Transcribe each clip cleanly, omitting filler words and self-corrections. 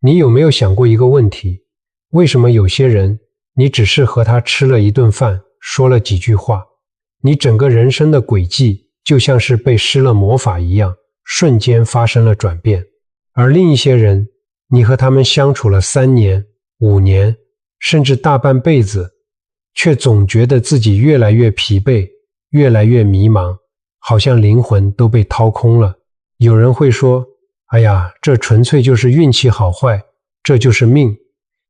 你有没有想过一个问题？为什么有些人，你只是和他吃了一顿饭，说了几句话，你整个人生的轨迹就像是被施了魔法一样，瞬间发生了转变。而另一些人，你和他们相处了3年、5年，甚至大半辈子，却总觉得自己越来越疲惫，越来越迷茫，好像灵魂都被掏空了。有人会说，哎呀，这纯粹就是运气好坏，这就是命。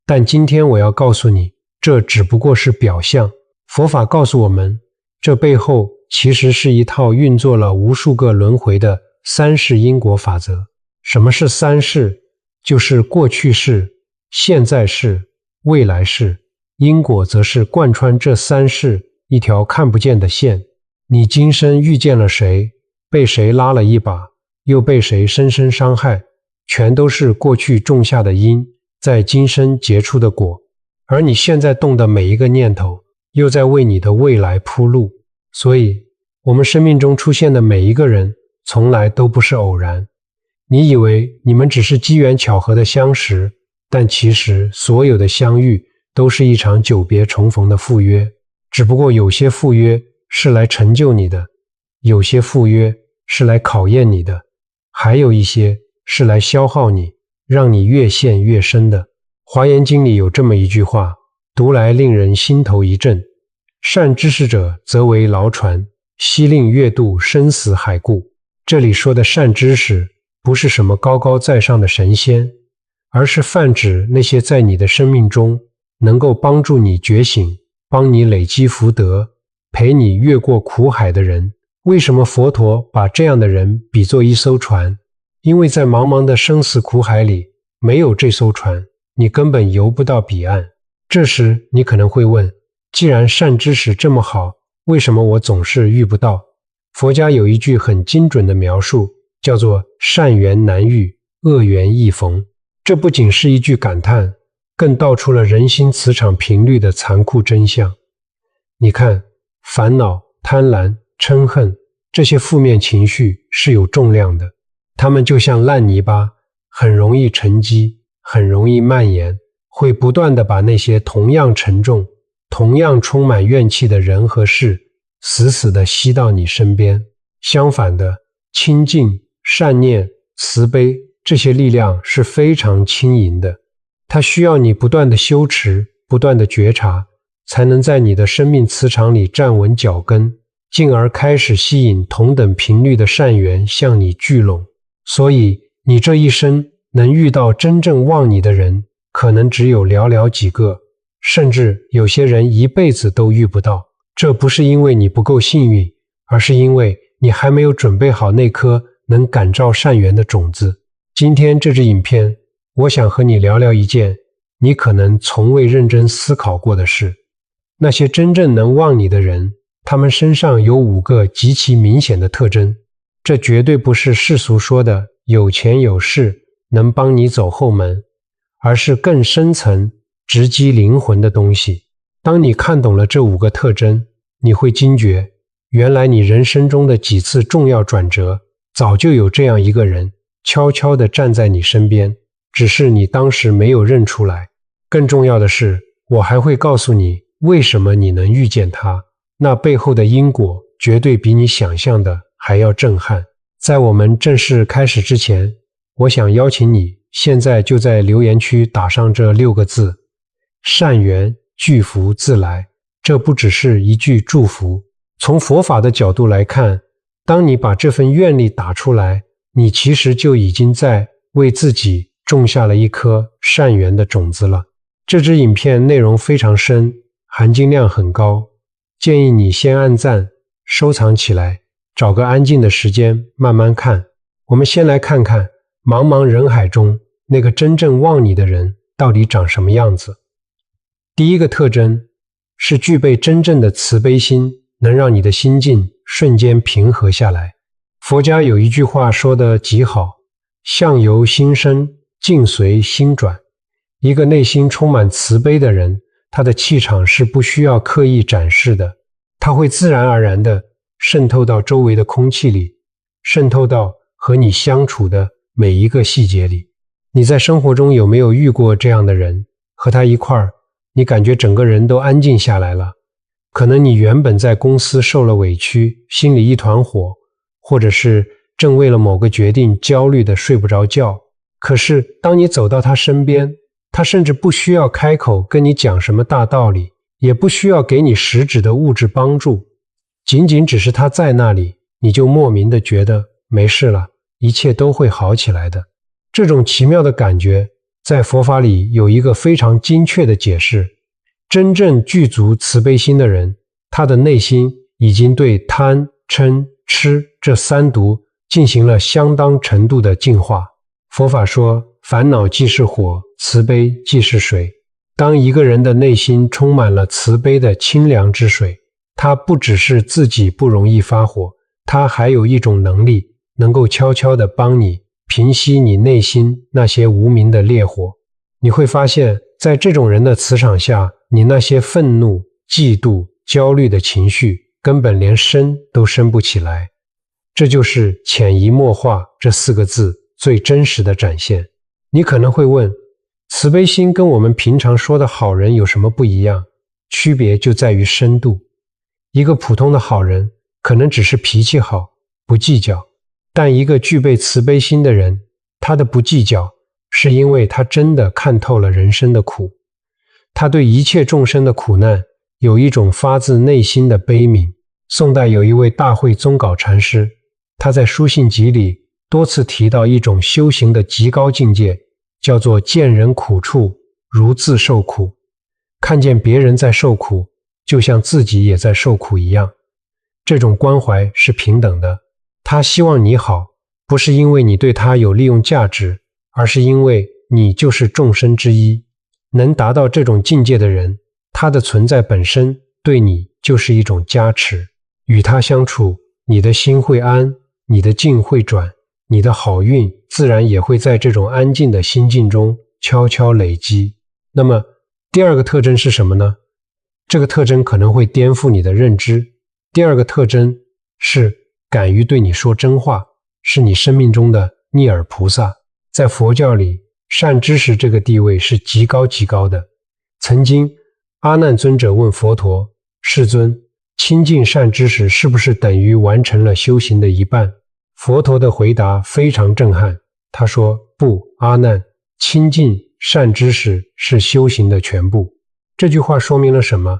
但今天我要告诉你，这只不过是表象。佛法告诉我们，这背后其实是一套运作了无数个轮回的3世因果法则。什么是3世？就是过去世、现在世、未来世。因果则是贯穿这3世一条看不见的线。你今生遇见了谁，被谁拉了一把，又被谁深深伤害，全都是过去种下的因，在今生结出的果。而你现在动的每一个念头，又在为你的未来铺路。所以，我们生命中出现的每一个人，从来都不是偶然。你以为你们只是机缘巧合的相识，但其实所有的相遇都是一场久别重逢的赴约。只不过有些赴约是来成就你的，有些赴约是来考验你的，还有一些是来消耗你，让你越陷越深的。华严经里有这么一句话，读来令人心头一震：善知识者则为牢船，悉令越渡生死海固。这里说的善知识不是什么高高在上的神仙，而是泛指那些在你的生命中能够帮助你觉醒，帮你累积福德，陪你越过苦海的人。为什么佛陀把这样的人比作一艘船？因为在茫茫的生死苦海里，没有这艘船，你根本游不到彼岸。这时你可能会问，既然善知识这么好，为什么我总是遇不到？佛家有一句很精准的描述，叫做善缘难遇，恶缘易逢。这不仅是一句感叹，更道出了人心磁场频率的残酷真相。你看，烦恼、贪婪、嗔恨，这些负面情绪是有重量的，它们就像烂泥巴，很容易沉积，很容易蔓延，会不断地把那些同样沉重、同样充满怨气的人和事，死死地吸到你身边。相反的，清净、善念、慈悲，这些力量是非常轻盈的，它需要你不断的修持，不断的觉察，才能在你的生命磁场里站稳脚跟，进而开始吸引同等频率的善缘向你聚拢。所以，你这一生能遇到真正旺你的人，可能只有寥寥几个，甚至有些人一辈子都遇不到。这不是因为你不够幸运，而是因为你还没有准备好那颗能感召善缘的种子。今天这支影片，我想和你聊聊一件你可能从未认真思考过的事。那些真正能旺你的人，他们身上有5个极其明显的特征。这绝对不是世俗说的有钱有势能帮你走后门，而是更深层直击灵魂的东西。当你看懂了这5个特征，你会惊觉，原来你人生中的几次重要转折，早就有这样一个人悄悄地站在你身边，只是你当时没有认出来。更重要的是，我还会告诉你为什么你能遇见他，那背后的因果绝对比你想象的还要震撼。在我们正式开始之前，我想邀请你现在就在留言区打上这6个字：善缘聚福自来。这不只是一句祝福，从佛法的角度来看，当你把这份愿力打出来，你其实就已经在为自己种下了一颗善缘的种子了。这支影片内容非常深，含金量很高，建议你先按赞，收藏起来，找个安静的时间慢慢看。我们先来看看茫茫人海中那个真正旺你的人到底长什么样子。第一个特征是具备真正的慈悲心，能让你的心境瞬间平和下来。佛家有一句话说得极好，相由心生，境随心转。一个内心充满慈悲的人，他的气场是不需要刻意展示的，他会自然而然地渗透到周围的空气里，渗透到和你相处的每一个细节里。你在生活中有没有遇过这样的人？和他一块儿，你感觉整个人都安静下来了。可能你原本在公司受了委屈，心里一团火，或者是正为了某个决定焦虑的睡不着觉。可是当你走到他身边，他甚至不需要开口跟你讲什么大道理，也不需要给你实质的物质帮助，仅仅只是他在那里，你就莫名的觉得没事了，一切都会好起来的。这种奇妙的感觉，在佛法里有一个非常精确的解释。真正具足慈悲心的人，他的内心已经对贪、嗔、痴这三毒进行了相当程度的净化。佛法说，烦恼即是火，慈悲即是水。当一个人的内心充满了慈悲的清凉之水，他不只是自己不容易发火，他还有一种能力，能够悄悄地帮你平息你内心那些无名的烈火。你会发现，在这种人的磁场下，你那些愤怒、嫉妒、焦虑的情绪根本连升都升不起来。这就是潜移默化这4个字最真实的展现。你可能会问，慈悲心跟我们平常说的好人有什么不一样？区别就在于深度。一个普通的好人可能只是脾气好，不计较，但一个具备慈悲心的人，他的不计较是因为他真的看透了人生的苦，他对一切众生的苦难有一种发自内心的悲悯。宋代有一位大慧宗杲禅师，他在书信集里多次提到一种修行的极高境界，叫做见人苦处如自受苦，看见别人在受苦，就像自己也在受苦一样。这种关怀是平等的，他希望你好，不是因为你对他有利用价值，而是因为你就是众生之一。能达到这种境界的人，他的存在本身对你就是一种加持。与他相处，你的心会安，你的境会转，你的好运自然也会在这种安静的心境中悄悄累积。那么第二个特征是什么呢？这个特征可能会颠覆你的认知。第二个特征是敢于对你说真话，是你生命中的逆耳菩萨。在佛教里，善知识这个地位是极高极高的。曾经阿难尊者问佛陀，世尊，亲近善知识是不是等于完成了修行的一半？佛陀的回答非常震撼，他说，不，阿难，亲近善知识是修行的全部。这句话说明了什么？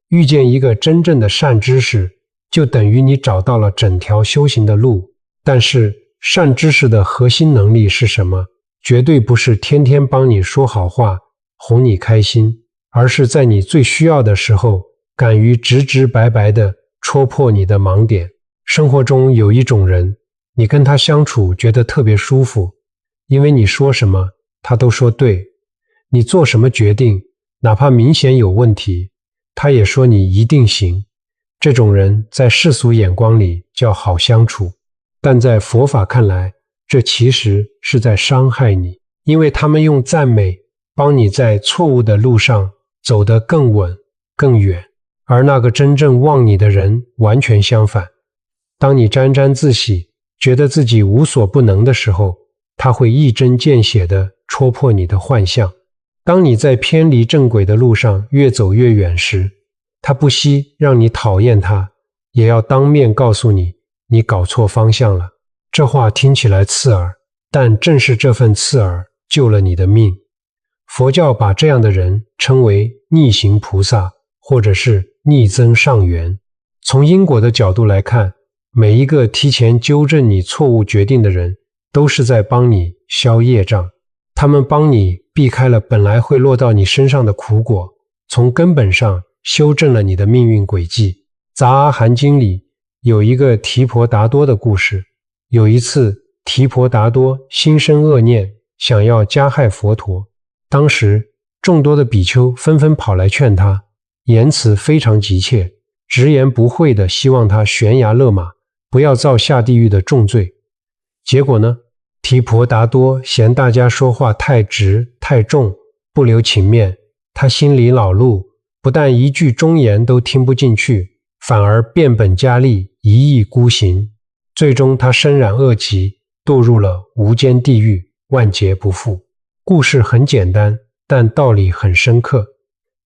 遇见一个真正的善知识，就等于你找到了整条修行的路。但是善知识的核心能力是什么？绝对不是天天帮你说好话，哄你开心，而是在你最需要的时候，敢于直直白白地戳破你的盲点。生活中有一种人，你跟他相处觉得特别舒服，因为你说什么他都说对，你做什么决定，哪怕明显有问题，他也说你一定行。这种人在世俗眼光里叫好相处，但在佛法看来，这其实是在伤害你，因为他们用赞美帮你在错误的路上走得更稳更远，而那个真正忘你的人完全相反。当你沾沾自喜，觉得自己无所不能的时候，他会一针见血地戳破你的幻象。当你在偏离正轨的路上越走越远时，他不惜让你讨厌他，也要当面告诉你，你搞错方向了。这话听起来刺耳，但正是这份刺耳救了你的命。佛教把这样的人称为逆行菩萨，或者是逆增上缘。从因果的角度来看，每一个提前纠正你错误决定的人，都是在帮你消业障。他们帮你避开了本来会落到你身上的苦果，从根本上修正了你的命运轨迹。杂阿含经里有一个提婆达多的故事。有一次，提婆达多心生恶念，想要加害佛陀。当时众多的比丘纷纷跑来劝他，言辞非常急切，直言不讳地希望他悬崖勒马，不要造下地狱的重罪。结果呢，提婆达多嫌大家说话太直太重，不留情面，他心里恼怒，不但一句忠言都听不进去，反而变本加厉，一意孤行。最终他身染恶疾，堕入了无间地狱，万劫不复。故事很简单，但道理很深刻。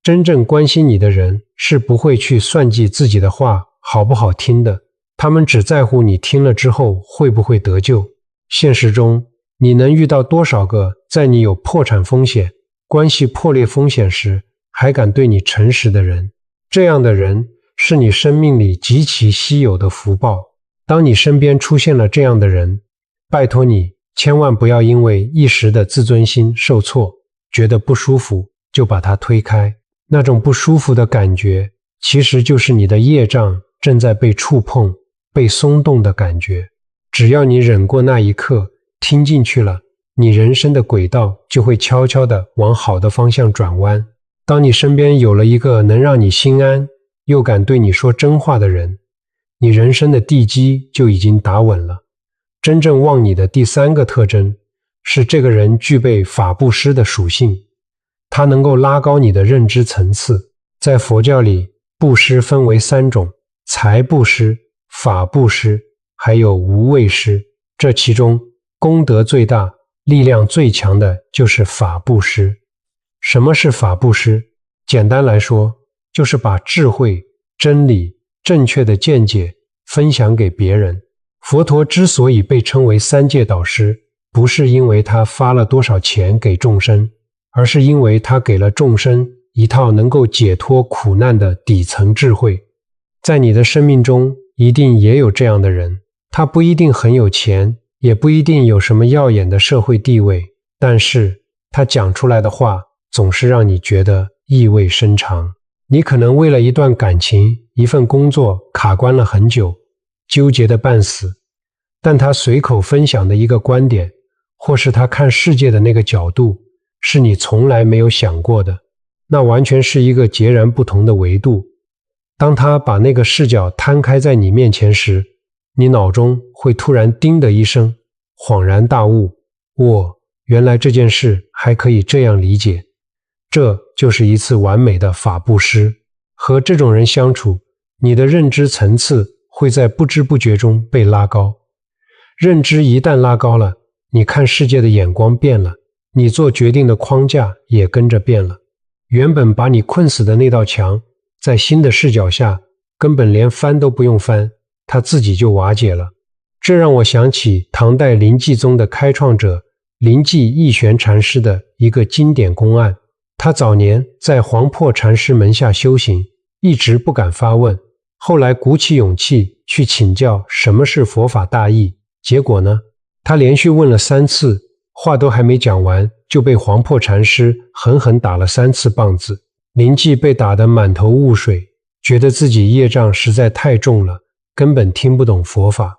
真正关心你的人是不会去算计自己的话好不好听的，他们只在乎你听了之后会不会得救。现实中，你能遇到多少个在你有破产风险、关系破裂风险时还敢对你诚实的人？这样的人是你生命里极其稀有的福报。当你身边出现了这样的人，拜托你千万不要因为一时的自尊心受挫，觉得不舒服就把它推开。那种不舒服的感觉，其实就是你的业障正在被触碰、被松动的感觉。只要你忍过那一刻，听进去了，你人生的轨道就会悄悄地往好的方向转弯。当你身边有了一个能让你心安，又敢对你说真话的人，你人生的地基就已经打稳了。真正旺你的第三个特征是这个人具备法布施的属性，它能够拉高你的认知层次。在佛教里，布施分为3种：财布施、法布施，还有无畏施。这其中功德最大、力量最强的就是法布施。什么是法布施？简单来说，就是把智慧、真理、正确的见解分享给别人。佛陀之所以被称为3界导师，不是因为他发了多少钱给众生，而是因为他给了众生一套能够解脱苦难的底层智慧。在你的生命中一定也有这样的人，他不一定很有钱，也不一定有什么耀眼的社会地位，但是他讲出来的话总是让你觉得意味深长。你可能为了一段感情、一份工作卡关了很久，纠结得半死，但他随口分享的一个观点，或是他看世界的那个角度，是你从来没有想过的，那完全是一个截然不同的维度。当他把那个视角摊开在你面前时，你脑中会突然叮的一声，恍然大悟，原来这件事还可以这样理解。这就是一次完美的法布施。和这种人相处，你的认知层次会在不知不觉中被拉高。认知一旦拉高了，你看世界的眼光变了，你做决定的框架也跟着变了。原本把你困死的那道墙，在新的视角下，根本连翻都不用翻，它自己就瓦解了。这让我想起唐代临济宗的开创者临济义玄禅师的一个经典公案。他早年在黄檗禅师门下修行，一直不敢发问，后来鼓起勇气去请教什么是佛法大义。结果呢，他连续问了3次，话都还没讲完，就被黄檗禅师狠狠打了3次棒子。临济被打得满头雾水，觉得自己业障实在太重了，根本听不懂佛法，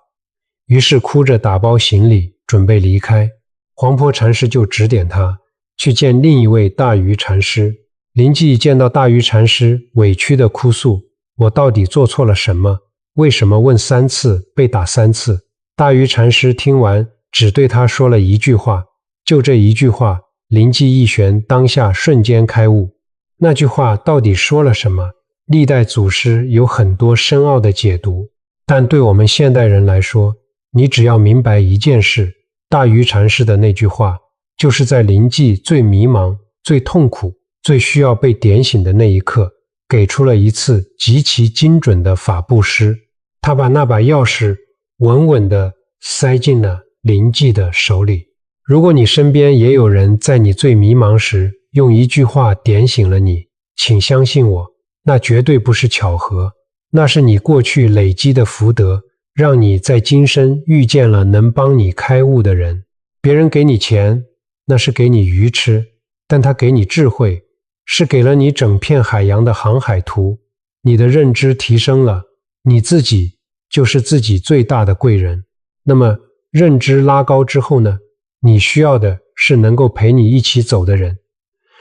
于是哭着打包行李准备离开。黄檗禅师就指点他去见另一位大愚禅师。临济见到大愚禅师，委屈地哭诉：我到底做错了什么？为什么问3次被打3次？大愚禅师听完，只对他说了一句话，就这一句话，临济义玄当下瞬间开悟。那句话到底说了什么？历代祖师有很多深奥的解读，但对我们现代人来说，你只要明白一件事，大愚禅师的那句话，就是在临济最迷茫、最痛苦、最需要被点醒的那一刻，给出了一次极其精准的法布施。他把那把钥匙稳稳地塞进了临济的手里。如果你身边也有人在你最迷茫时用一句话点醒了你，请相信我，那绝对不是巧合，那是你过去累积的福德，让你在今生遇见了能帮你开悟的人。别人给你钱，那是给你鱼吃，但他给你智慧，是给了你整片海洋的航海图。你的认知提升了，你自己就是自己最大的贵人。那么认知拉高之后呢，你需要的是能够陪你一起走的人。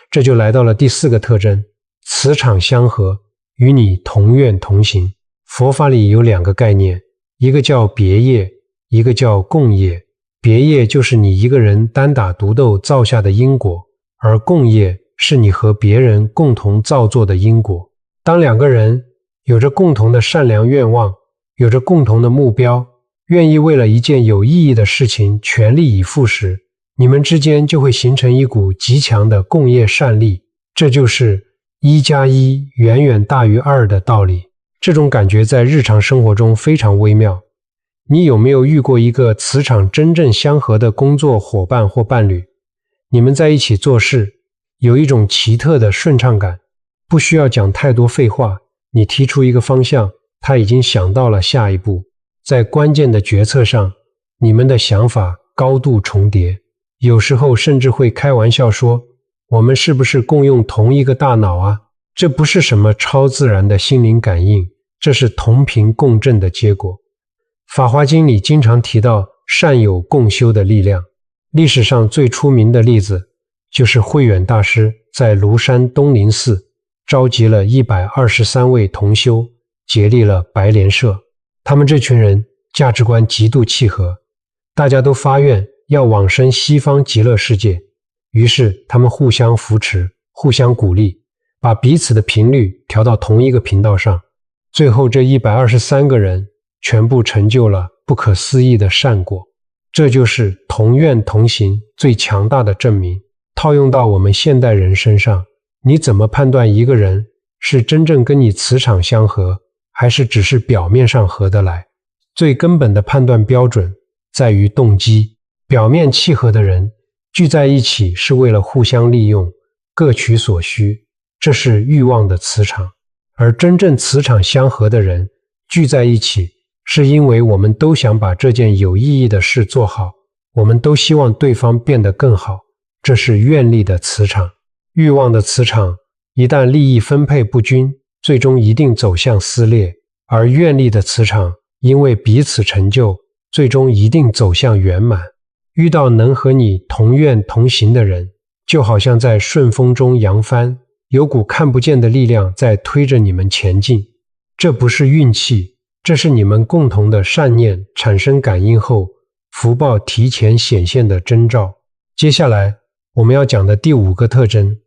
这就来到了第4个特征，磁场相合，与你同愿同行。佛法里有2个概念，一个叫别业，一个叫共业。别业就是你一个人单打独斗造下的因果，而共业是你和别人共同造作的因果。当2个人有着共同的善良愿望，有着共同的目标，愿意为了一件有意义的事情全力以赴时，你们之间就会形成一股极强的共业善力，这就是1+1远远大于2的道理。这种感觉在日常生活中非常微妙。你有没有遇过一个磁场真正相合的工作伙伴或伴侣？你们在一起做事，有一种奇特的顺畅感，不需要讲太多废话，你提出一个方向，他已经想到了下一步。在关键的决策上，你们的想法高度重叠，有时候甚至会开玩笑说，我们是不是共用同一个大脑啊？这不是什么超自然的心灵感应，这是同频共振的结果。法华经里经常提到善有共修的力量，历史上最出名的例子就是慧远大师在庐山东林寺召集了123位同修，结立了白莲社。他们这群人价值观极度契合，大家都发愿要往生西方极乐世界，于是他们互相扶持，互相鼓励，把彼此的频率调到同一个频道上。最后这123个人全部成就了不可思议的善果。这就是同愿同行最强大的证明。套用到我们现代人身上，你怎么判断一个人是真正跟你磁场相合，还是只是表面上合得来？最根本的判断标准在于动机。表面契合的人聚在一起是为了互相利用，各取所需，这是欲望的磁场。而真正磁场相合的人聚在一起，是因为我们都想把这件有意义的事做好，我们都希望对方变得更好，这是愿力的磁场。欲望的磁场一旦利益分配不均，最终一定走向撕裂，而愿力的磁场因为彼此成就，最终一定走向圆满。遇到能和你同愿同行的人，就好像在顺风中扬帆，有股看不见的力量在推着你们前进。这不是运气，这是你们共同的善念产生感应后，福报提前显现的征兆。接下来我们要讲的第5个特征，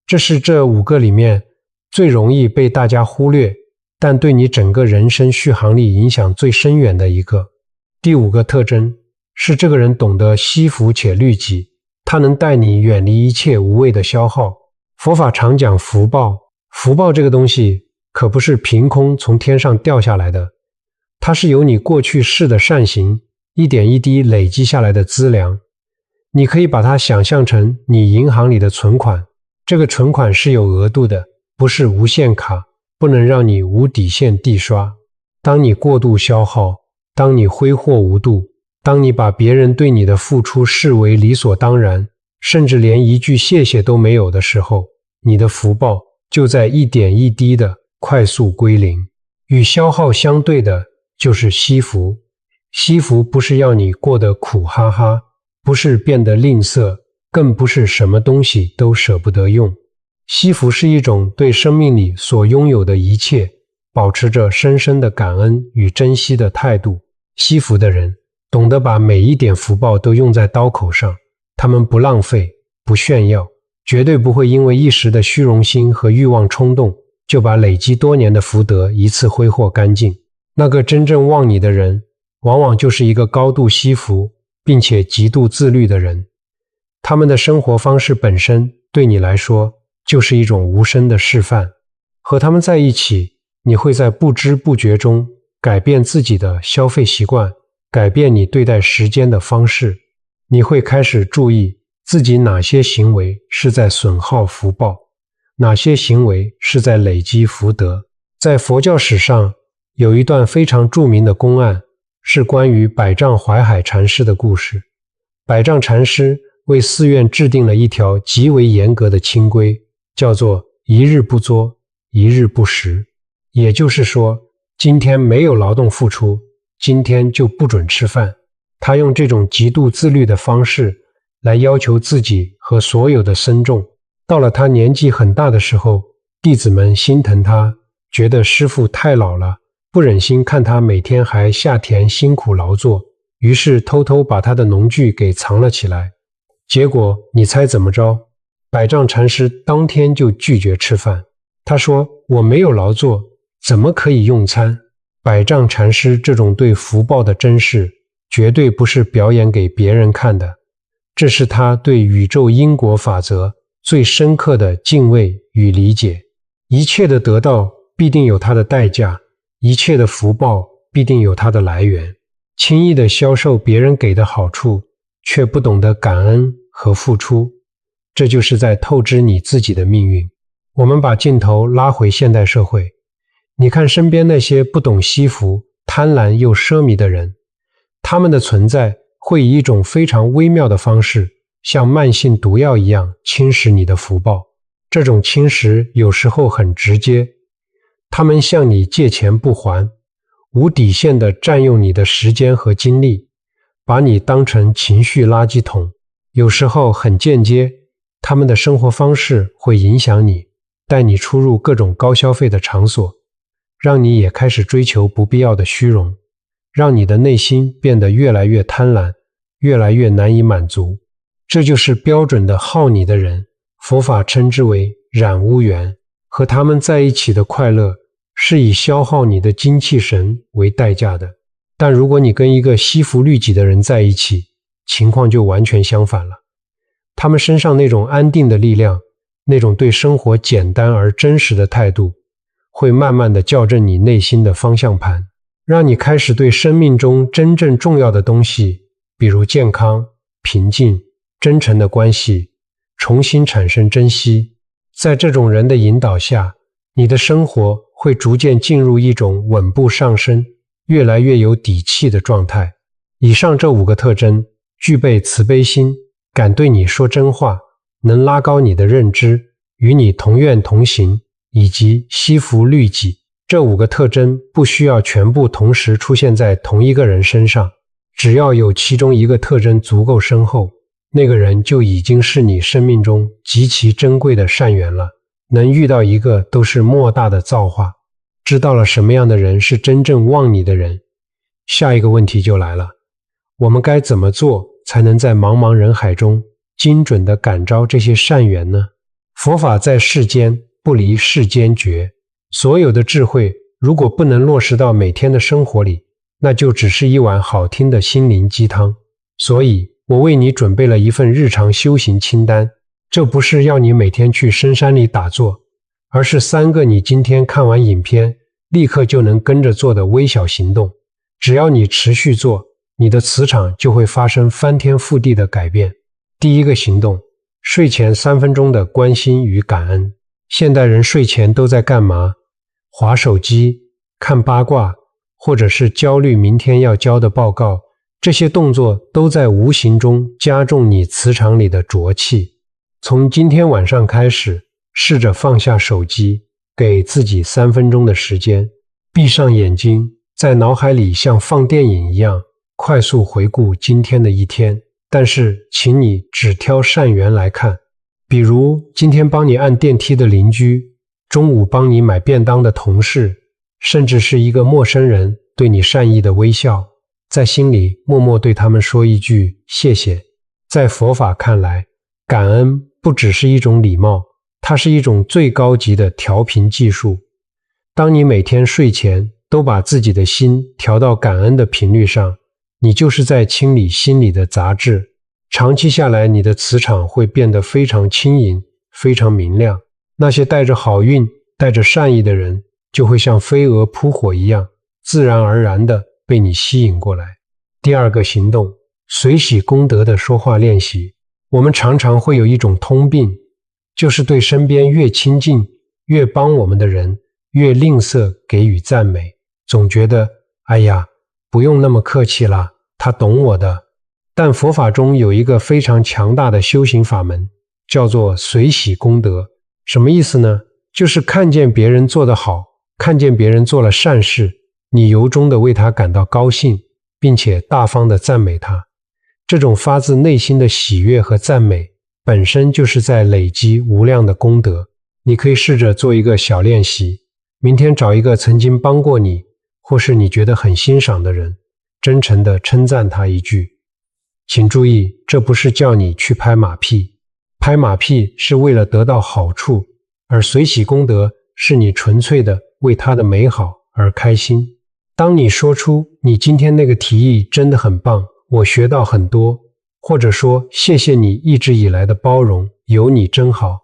这是这5个里面最容易被大家忽略，但对你整个人生续航力影响最深远的一个。第5个特征是这个人懂得惜福且律己，他能带你远离一切无谓的消耗。佛法常讲福报，福报这个东西可不是凭空从天上掉下来的，它是由你过去世的善行一点一滴累积下来的资粮。你可以把它想象成你银行里的存款，这个存款是有额度的，不是无限卡，不能让你无底线地刷。当你过度消耗，当你挥霍无度，当你把别人对你的付出视为理所当然，甚至连一句谢谢都没有的时候，你的福报就在一点一滴的快速归零。与消耗相对的就是惜福。惜福不是要你过得苦哈哈，不是变得吝啬，更不是什么东西都舍不得用。惜福是一种对生命里所拥有的一切保持着深深的感恩与珍惜的态度。惜福的人懂得把每一点福报都用在刀口上，他们不浪费，不炫耀，绝对不会因为一时的虚荣心和欲望冲动，就把累积多年的福德一次挥霍干净。那个真正旺你的人，往往就是一个高度惜福并且极度自律的人。他们的生活方式本身对你来说就是一种无声的示范。和他们在一起，你会在不知不觉中改变自己的消费习惯，改变你对待时间的方式。你会开始注意自己哪些行为是在损耗福报，哪些行为是在累积福德。在佛教史上有一段非常著名的公案，是关于百丈怀海禅师的故事。百丈禅师为寺院制定了一条极为严格的清规，叫做一日不作，一日不食。也就是说，今天没有劳动付出，今天就不准吃饭。他用这种极度自律的方式来要求自己和所有的僧众。到了他年纪很大的时候，弟子们心疼他，觉得师父太老了，不忍心看他每天还下田辛苦劳作，于是偷偷把他的农具给藏了起来。结果你猜怎么着？百丈禅师当天就拒绝吃饭。他说，我没有劳作，怎么可以用餐？百丈禅师这种对福报的珍视，绝对不是表演给别人看的。这是他对宇宙因果法则最深刻的敬畏与理解。一切的得到必定有它的代价，一切的福报必定有它的来源。轻易的销售别人给的好处，却不懂得感恩和付出，这就是在透支你自己的命运。我们把镜头拉回现代社会，你看身边那些不懂惜福、贪婪又奢靡的人，他们的存在会以一种非常微妙的方式，像慢性毒药一样侵蚀你的福报。这种侵蚀有时候很直接，他们向你借钱不还，无底线地占用你的时间和精力，把你当成情绪垃圾桶。有时候很间接，他们的生活方式会影响你，带你出入各种高消费的场所，让你也开始追求不必要的虚荣，让你的内心变得越来越贪婪，越来越难以满足。这就是标准的耗你的人，佛法称之为染污缘。和他们在一起的快乐是以消耗你的精气神为代价的。但如果你跟一个惜福律己的人在一起，情况就完全相反了。他们身上那种安定的力量，那种对生活简单而真实的态度，会慢慢地校正你内心的方向盘，让你开始对生命中真正重要的东西，比如健康、平静、真诚的关系，重新产生珍惜。在这种人的引导下，你的生活会逐渐进入一种稳步上升，越来越有底气的状态。以上这5个特征，具备慈悲心，敢对你说真话，能拉高你的认知，与你同愿同行，以及惜福律己。这5个特征不需要全部同时出现在同一个人身上，只要有其中一个特征足够深厚，那个人就已经是你生命中极其珍贵的善缘了。能遇到一个都是莫大的造化。知道了什么样的人是真正旺你的人，下一个问题就来了，我们该怎么做才能在茫茫人海中精准地感召这些善缘呢？佛法在世间，不离世间觉。所有的智慧如果不能落实到每天的生活里，那就只是一碗好听的心灵鸡汤。所以我为你准备了一份日常修行清单，这不是要你每天去深山里打坐，而是3个你今天看完影片立刻就能跟着做的微小行动。只要你持续做，你的磁场就会发生翻天覆地的改变。第一个行动，睡前3分钟的关心与感恩。现代人睡前都在干嘛？滑手机、看八卦，或者是焦虑明天要交的报告。这些动作都在无形中加重你磁场里的浊气。从今天晚上开始，试着放下手机，给自己3分钟的时间，闭上眼睛，在脑海里像放电影一样快速回顾今天的一天。但是请你只挑善缘来看，比如今天帮你按电梯的邻居，中午帮你买便当的同事，甚至是一个陌生人对你善意的微笑，在心里默默对他们说一句谢谢。在佛法看来，感恩不只是一种礼貌，它是一种最高级的调频技术。当你每天睡前都把自己的心调到感恩的频率上，你就是在清理心里的杂质。长期下来，你的磁场会变得非常轻盈，非常明亮。那些带着好运、带着善意的人，就会像飞蛾扑火一样，自然而然地被你吸引过来。第2个行动，随喜功德的说话练习。我们常常会有一种通病，就是对身边越亲近、越帮我们的人，越吝啬给予赞美，总觉得哎呀，不用那么客气啦，他懂我的。但佛法中有一个非常强大的修行法门，叫做随喜功德。什么意思呢？就是看见别人做得好，看见别人做了善事，你由衷地为他感到高兴，并且大方地赞美他。这种发自内心的喜悦和赞美，本身就是在累积无量的功德。你可以试着做一个小练习，明天找一个曾经帮过你，或是你觉得很欣赏的人，真诚地称赞他一句。请注意，这不是叫你去拍马屁，拍马屁是为了得到好处，而随喜功德是你纯粹的为他的美好而开心。当你说出你今天那个提议真的很棒，我学到很多，或者说谢谢你一直以来的包容，有你真好。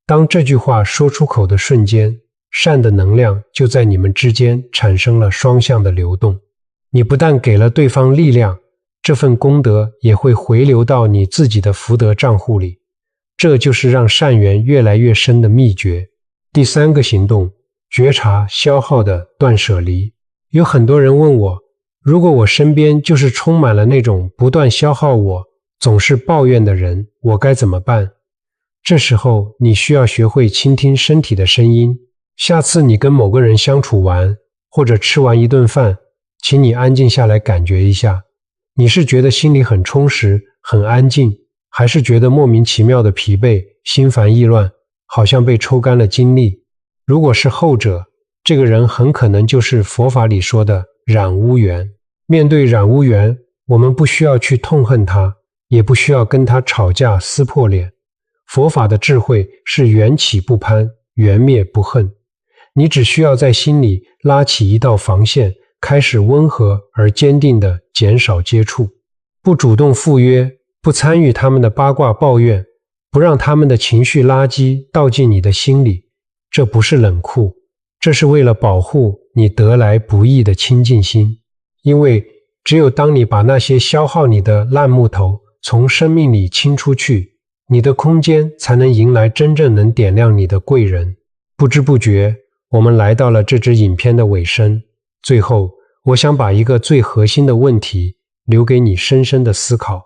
当这句话说出口的瞬间，善的能量就在你们之间产生了双向的流动。你不但给了对方力量，这份功德也会回流到你自己的福德账户里。这就是让善缘越来越深的秘诀。第三个行动，觉察消耗的断舍离。有很多人问我，如果我身边就是充满了那种不断消耗我、总是抱怨的人，我该怎么办？这时候你需要学会倾听身体的声音。下次你跟某个人相处完，或者吃完一顿饭，请你安静下来感觉一下，你是觉得心里很充实、很安静，还是觉得莫名其妙的疲惫、心烦意乱，好像被抽干了精力？如果是后者，这个人很可能就是佛法里说的染污缘。面对染污缘，我们不需要去痛恨他，也不需要跟他吵架撕破脸。佛法的智慧是缘起不攀，缘灭不恨。你只需要在心里拉起一道防线，开始温和而坚定地减少接触，不主动赴约，不参与他们的八卦抱怨，不让他们的情绪垃圾倒进你的心里。这不是冷酷，这是为了保护你得来不易的清净心。因为只有当你把那些消耗你的烂木头从生命里清出去，你的空间才能迎来真正能点亮你的贵人。不知不觉，我们来到了这支影片的尾声。最后，我想把一个最核心的问题留给你深深的思考。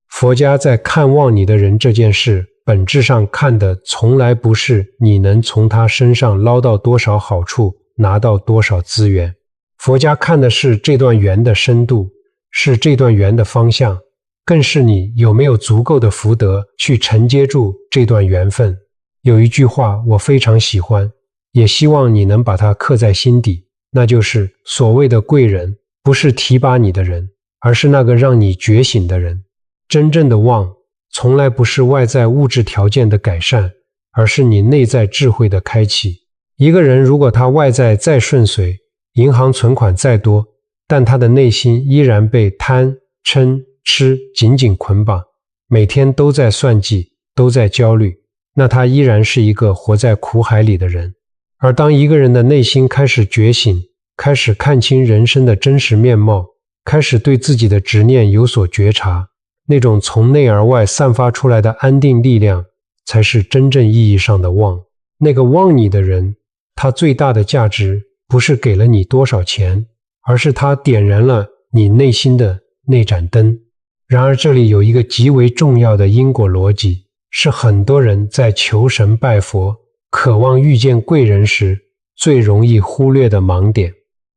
佛家在看望你的人这件事，本质上看的从来不是你能从他身上捞到多少好处，拿到多少资源。佛家看的是这段缘的深度，是这段缘的方向，更是你有没有足够的福德去承接住这段缘分。有一句话我非常喜欢，也希望你能把它刻在心底，那就是所谓的贵人，不是提拔你的人，而是那个让你觉醒的人。真正的旺，从来不是外在物质条件的改善，而是你内在智慧的开启。一个人如果他外在再顺遂，银行存款再多，但他的内心依然被贪、嗔、痴紧紧捆绑，每天都在算计，都在焦虑，那他依然是一个活在苦海里的人。而当一个人的内心开始觉醒，开始看清人生的真实面貌，开始对自己的执念有所觉察，那种从内而外散发出来的安定力量，才是真正意义上的旺。那个旺你的人，他最大的价值不是给了你多少钱，而是他点燃了你内心的那盏灯。然而这里有一个极为重要的因果逻辑，是很多人在求神拜佛、渴望遇见贵人时最容易忽略的盲点。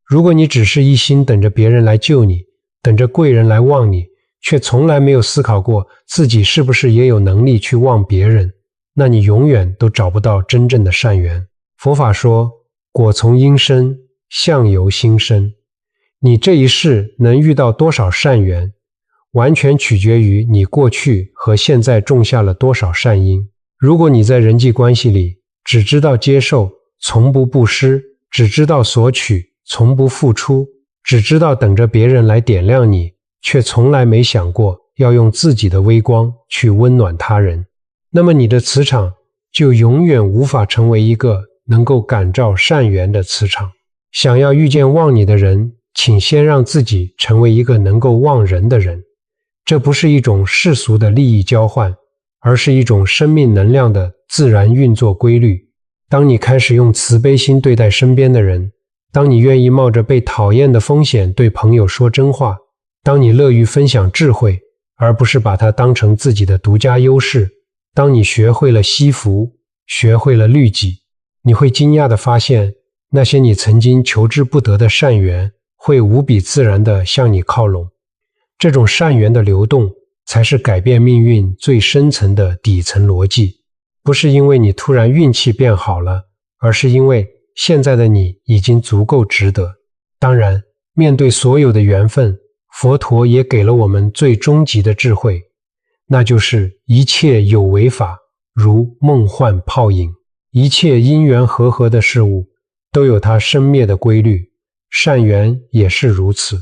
如果你只是一心等着别人来救你，等着贵人来旺你，却从来没有思考过自己是不是也有能力去旺别人，那你永远都找不到真正的善缘。佛法说，果从因生，相由心生。你这一世能遇到多少善缘，完全取决于你过去和现在种下了多少善因。如果你在人际关系里只知道接受，从不布施，只知道索取，从不付出，只知道等着别人来点亮你，却从来没想过要用自己的微光去温暖他人，那么你的磁场就永远无法成为一个能够感召善缘的磁场。想要遇见旺你的人，请先让自己成为一个能够旺人的人。这不是一种世俗的利益交换，而是一种生命能量的自然运作规律。当你开始用慈悲心对待身边的人，当你愿意冒着被讨厌的风险对朋友说真话，当你乐于分享智慧，而不是把它当成自己的独家优势，当你学会了惜福，学会了律己，你会惊讶地发现，那些你曾经求之不得的善缘会无比自然地向你靠拢。这种善缘的流动才是改变命运最深层的底层逻辑，不是因为你突然运气变好了，而是因为现在的你已经足够值得。当然，面对所有的缘分，佛陀也给了我们最终极的智慧，那就是一切有为法，如梦幻泡影。一切因缘和合的事物都有它生灭的规律，善缘也是如此。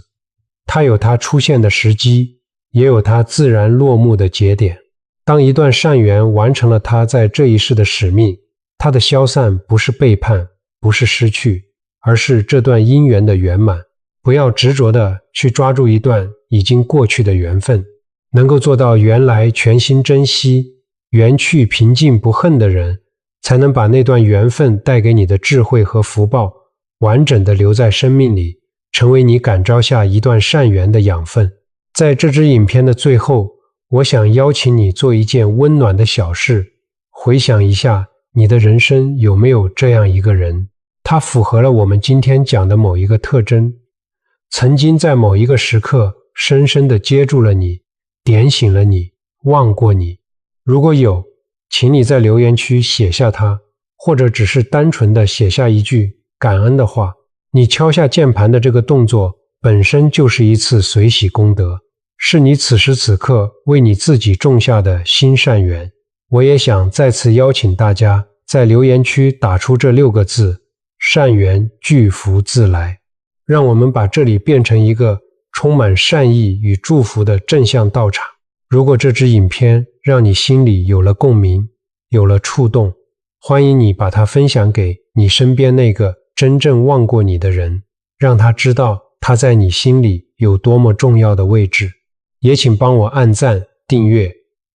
它有它出现的时机，也有它自然落幕的节点。当一段善缘完成了它在这一世的使命，它的消散不是背叛，不是失去，而是这段因缘的圆满。不要执着地去抓住一段已经过去的缘分，能够做到缘来全心珍惜，缘去平静不恨的人，才能把那段缘分带给你的智慧和福报完整地留在生命里，成为你感召下一段善缘的养分。在这支影片的最后，我想邀请你做一件温暖的小事，回想一下你的人生有没有这样一个人，他符合了我们今天讲的某一个特征，曾经在某一个时刻深深地接住了你，点醒了你，望过你。如果有，请你在留言区写下它，或者只是单纯地写下一句感恩的话。你敲下键盘的这个动作本身就是一次随喜功德，是你此时此刻为你自己种下的新善缘。我也想再次邀请大家在留言区打出这6个字：善缘聚福自来。让我们把这里变成一个充满善意与祝福的正向道场。如果这支影片让你心里有了共鸣，有了触动，欢迎你把它分享给你身边那个真正望过你的人，让他知道他在你心里有多么重要的位置。也请帮我按赞、订阅，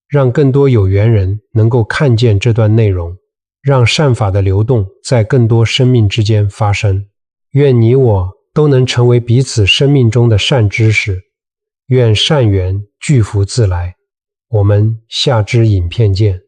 让更多有缘人能够看见这段内容，让善法的流动在更多生命之间发生。愿你我都能成为彼此生命中的善知识，愿善缘聚福自来。我们下支影片见。